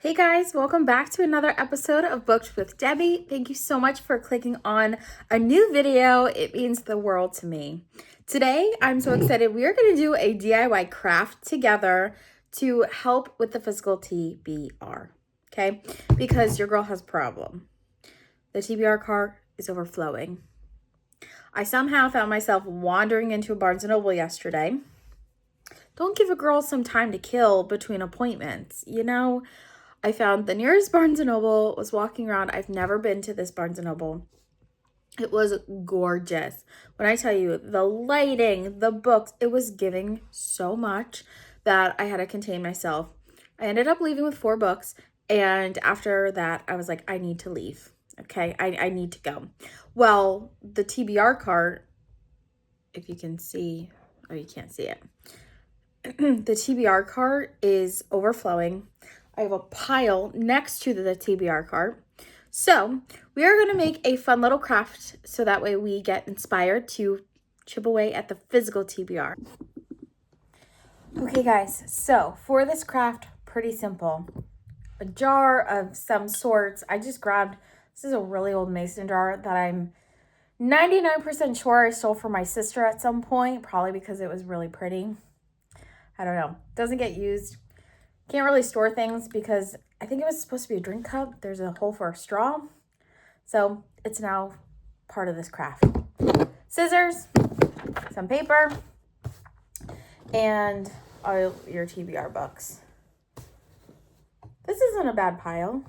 Hey guys, welcome back to another episode of Booked with Debbie. Thank you so much for clicking on a new video. It means the world to me. Today, I'm so excited. We are going to do a DIY craft together to help with the physical TBR, okay? Because your girl has a problem. The TBR cart is overflowing. I somehow found myself wandering into a Barnes & Noble yesterday. Don't give a girl some time to kill between appointments, you know? I found the nearest Barnes & Noble, was walking around. I've never been to this Barnes & Noble. It was gorgeous. When I tell you, the lighting, the books, it was giving so much that I had to contain myself. I ended up leaving with 4 books, and after that, I was like, I need to leave. Okay, I need to go. Well, the TBR cart, if you can see, oh, you can't see it. The TBR cart is overflowing. I have a pile next to the TBR cart. So we are going to make a fun little craft so that way we get inspired to chip away at the physical TBR. Okay guys, so for this craft, pretty simple. A jar of some sorts. I just grabbed, this is a really old mason jar that I'm 99% sure I stole from my sister at some point, probably because it was really pretty. I don't know. Doesn't get used. Can't really store things because I think it was supposed to be a drink cup. There's a hole for a straw. So it's now part of this craft. Scissors, some paper, and all your TBR books. This isn't a bad pile.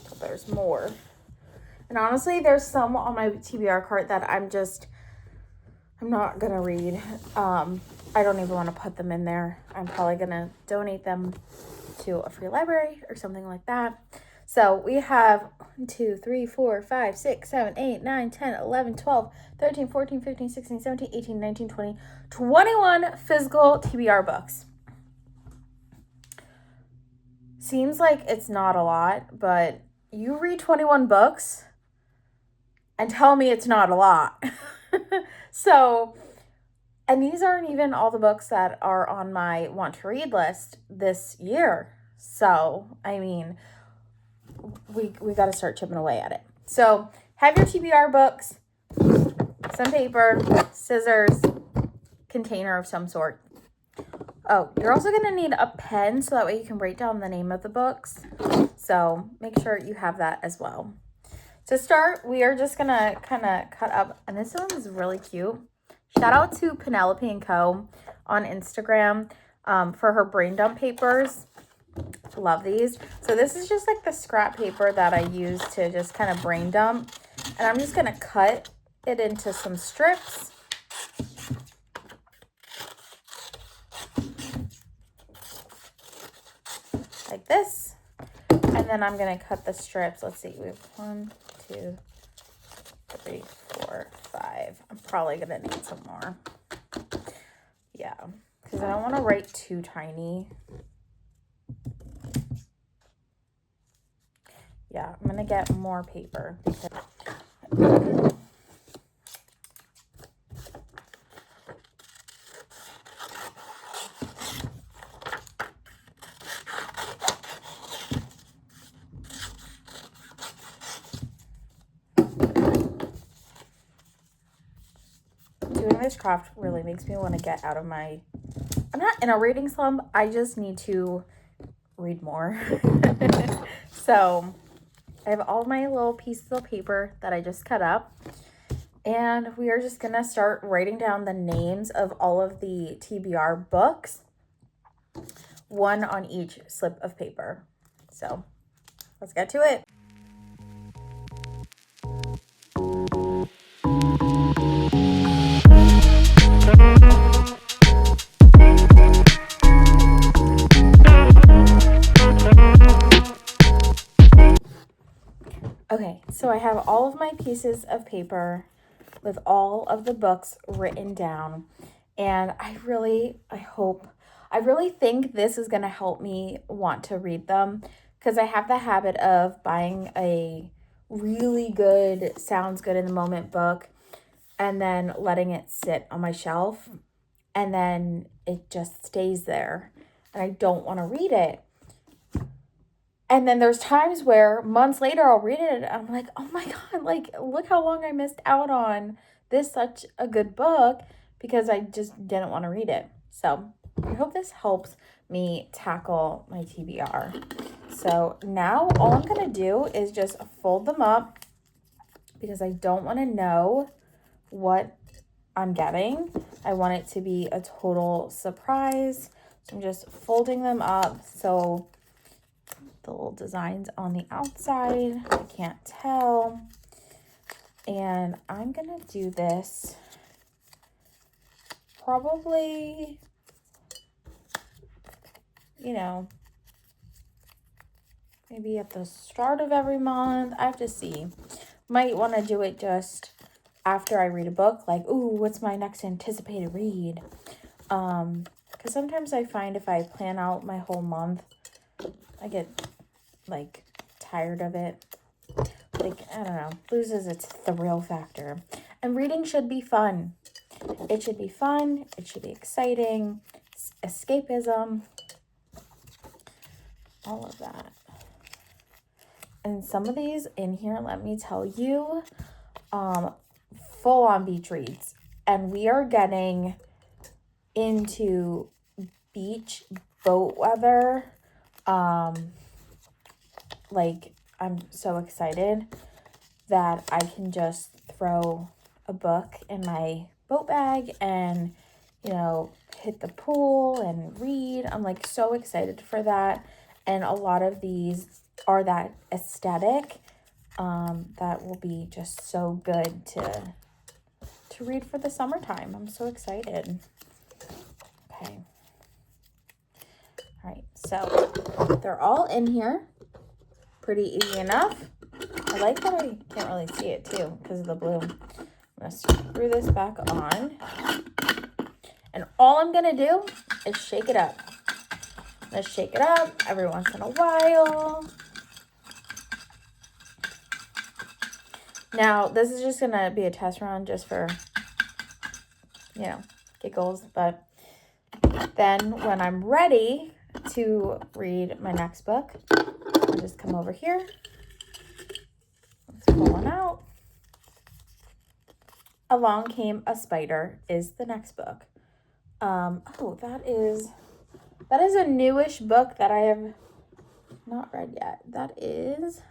But there's more. And honestly, there's some on my TBR cart that I'm not going to read. I don't even want to put them in there. I'm probably going to donate them to a free library or something like that. So we have 1, 2, 3, 4, 5, 6, 7, 8, 9, 10, 11, 12, 13, 14, 15, 16, 17, 18, 19, 20, 21 physical TBR books. Seems like it's not a lot, but you read 21 books and tell me it's not a lot. So, and these aren't even all the books that are on my want to read list this year. So, I mean, we got to start chipping away at it. So, have your TBR books, some paper, scissors, container of some sort. Oh, you're also going to need a pen so that way you can write down the name of the books. So, make sure you have that as well. To start, we are just going to kind of cut up, and this one is really cute. Shout out to Penelope & Co. on Instagram for her brain dump papers. Love these. So this is just like the scrap paper that I use to just kind of brain dump. And I'm just going to cut it into some strips. Like this. And then I'm going to cut the strips. Let's see. We have 1, 2, 3, 4, 5. I'm probably going to need some more. Yeah. Because I don't want to write too tiny. Yeah, I'm going to get more paper. Doing this craft really makes me want to get out of my... I'm not in a reading slump. I just need to read more. So I have all my little pieces of paper that I just cut up. And we are just going to start writing down the names of all of the TBR books. One on each slip of paper. So let's get to it. Okay, so I have all of my pieces of paper with all of the books written down. And I really think this is going to help me want to read them because I have the habit of buying a really good, sounds good in the moment book and then letting it sit on my shelf and then it just stays there. and I don't want to read it. And then there's times where months later I'll read it and I'm like, oh my God, like, look how long I missed out on this such a good book because I just didn't want to read it. So I hope this helps me tackle my TBR. So now all I'm going to do is just fold them up because I don't want to know what I'm getting. I want it to be a total surprise. So I'm just folding them up so the little designs on the outside, I can't tell. And I'm gonna do this probably, you know, maybe at the start of every month. I have to see. Might want to do it just after I read a book, like, ooh, what's my next anticipated read? Because sometimes I find if I plan out my whole month, I get like tired of it. Like, I don't know, loses its thrill factor. And reading should be fun. It should be fun. It should be exciting. Escapism. All of that. And some of these in here, let me tell you, full on beach reads. And we are getting into beach boat weather. Like, I'm so excited that I can just throw a book in my boat bag and, you know, hit the pool and read. I'm like so excited for that. And a lot of these are that aesthetic that will be just so good to read for the summertime. I'm so excited. Okay. All right, so they're all in here. Pretty easy enough. I like that I can't really see it too because of the blue. I'm going to screw this back on. And all I'm going to do is shake it up. Let's shake it up every once in a while. Now, this is just going to be a test run just for, you know, giggles. But then when I'm ready to read my next book, I'll just come over here. Let's pull one out. Along Came a Spider is the next book. Oh, that is a newish book that I have not read yet. That is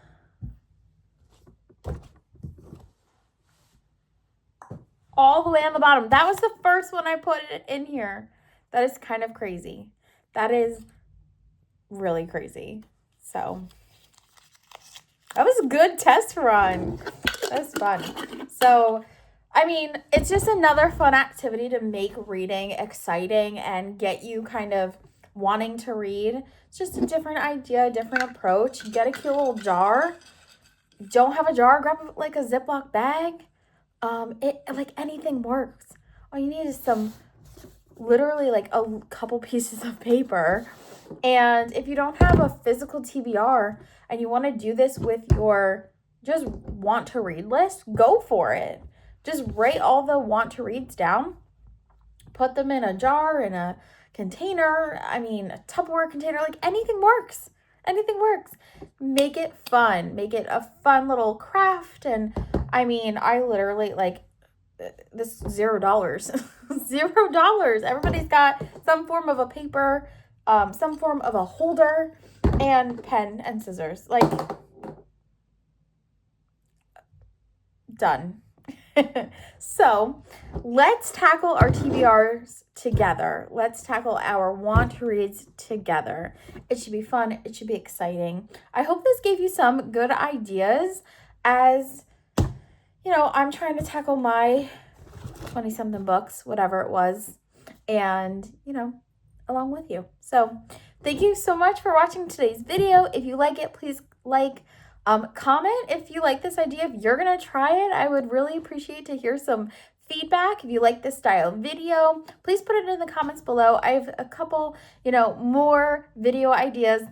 all the way on the bottom. That was the first one I put it in here. That is kind of crazy. That is really crazy. So that was a good test run. That was fun. So, I mean, it's just another fun activity to make reading exciting and get you kind of wanting to read. It's just a different idea, a different approach. Get a cute little jar. Don't have a jar, grab like a Ziploc bag. Like anything works. All you need is literally like a couple pieces of paper. And if you don't have a physical TBR and you want to do this with your just want to read list, go for it. Just write all the want to reads down, put them in a jar, in a container, a Tupperware container, like anything works. Anything works. Make it fun. Make it a fun little craft. And I literally this $0. $0. Everybody's got some form of a paper, some form of a holder, and pen and scissors. Like, done. So let's tackle our TBRs together. Let's tackle our want to reads together. It should be fun. It should be exciting. I hope this gave you some good ideas as, I'm trying to tackle my 20-something books, whatever it was, and, along with you. So thank you so much for watching today's video. If you like it, please comment if you like this idea. If you're going to try it, I would really appreciate to hear some feedback. If you like this style of video, please put it in the comments below. I have a couple, more video ideas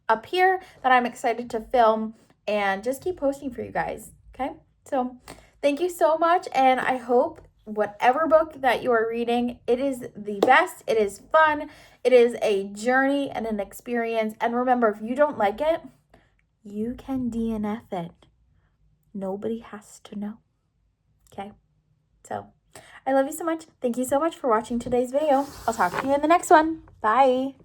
up here that I'm excited to film and just keep posting for you guys. Okay. So thank you so much. And I hope whatever book that you are reading, it is the best. It is fun. It is a journey and an experience. And remember, if you don't like it, you can DNF it. Nobody has to know. Okay? So, I love you so much. Thank you so much for watching today's video. I'll talk to you in the next one. Bye.